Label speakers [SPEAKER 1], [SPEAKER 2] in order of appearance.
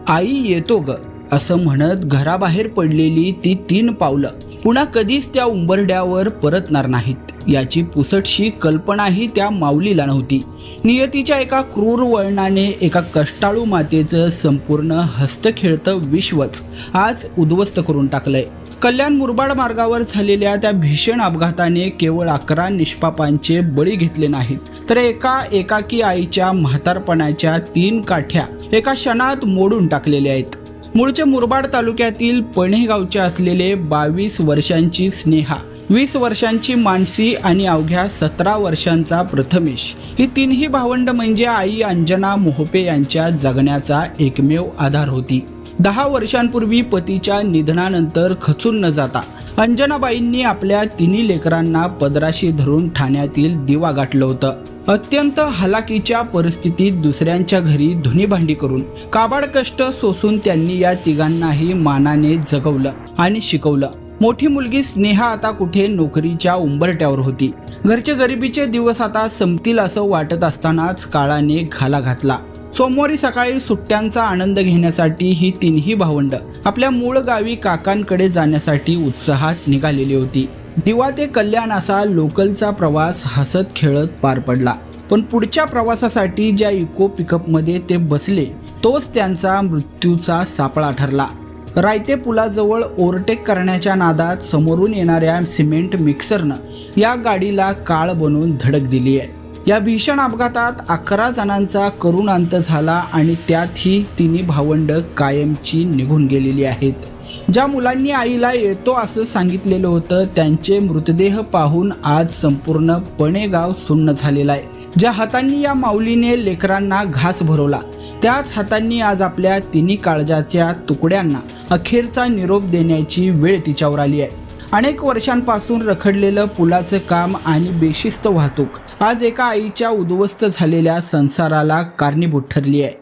[SPEAKER 1] आई येतो ग असं म्हणत घराबाहेर पडलेली ती 3 पावलं पुन्हा कधीच त्या उंबरड्यावर परतणार नाहीत याची पुसटशी कल्पनाही त्या माऊलीला नव्हती। नियतीच्या एका क्रूर वळणाने एका कष्टाळू मातेचं संपूर्ण हस्तखेळतं विश्वच आज उद्ध्वस्त करून टाकलंय। कल्याण मुरबाड मार्गावर झालेल्या त्या भीषण अपघाताने केवळ 11 निष्पापांचे बळी घेतले नाहीत तर एका एकाकी आईच्या म्हातारपणाच्या 3 काठ्या एका क्षणात मोडून टाकलेल्या आहेत। मूळचे मुरबाड तालुक्यातील पणे गावचे असलेले 22 वर्षांची स्नेहा, 20 वर्षांची मानसी आणि अवघ्या 17 वर्षांचा प्रथमेश ही 3ही भावंड म्हणजे आई अंजना मोहपे यांच्या जगण्याचा एकमेव आधार होती। 10 वर्षांपूर्वी पतीच्या निधनानंतर खचून न जाता अंजनाबाईंनी आपल्या 3 लेकरांना पदराशी धरून ठाण्यातील दिवा गाठलं होतं। अत्यंत हलाखीच्या परिस्थितीत दुसऱ्यांच्या घरी धुनीभांडी करून काबाड कष्ट सोसून त्यांनी या तिघांनाही मानाने जगवलं आणि शिकवलं। मोठी मुलगी स्नेहा आता कुठे नोकरीच्या उंबरट्यावर होती। घरचे गरिबीचे दिवस आता संपतील असं वाटत असतानाच काळाने घाला घातला। सोमवारी सकाळी सुट्ट्यांचा आनंद घेण्यासाठी ही 3ही भावंड आपल्या मूळ गावी काकांकडे जाण्यासाठी उत्साहात निघालेली होती। दिवा ते कल्याण असा लोकलचा प्रवास हसत खेळत पार पडला, पण पुढच्या प्रवासासाठी ज्या इको पिकअपमध्ये ते बसले तोच त्यांचा मृत्यूचा सापळा ठरला। रायते पुलाजवळ ओव्हरटेक करण्याच्या नादात समोरून येणाऱ्या सिमेंट मिक्सरनं या गाडीला काळ बनवून धडक दिली आहे। या भीषण अपघातात 11 जणांचा करुण अंत झाला आणि त्यात ही 3 भावंड कायमची निघून गेलेली आहेत। ज्या मुलांनी आईला येतो असं सांगितलेलं होतं त्यांचे मृतदेह पाहून आज संपूर्ण पणे गाव सुन्न झालेला आहे। ज्या हातांनी या माऊलीने लेकरांना घास भरवला त्याच हातांनी आज आपल्या 3 काळजाच्या तुकड्यांना अखेरचा निरोप देण्याची वेळ तिच्यावर आली आहे। अनेक वर्षांपासून रखडलेलं पुलाचं काम आणि बेशिस्त वाहतूक आज एका आईच्या उद्ध्वस्त झालेल्या संसाराला कारणीभूत ठरली आहे।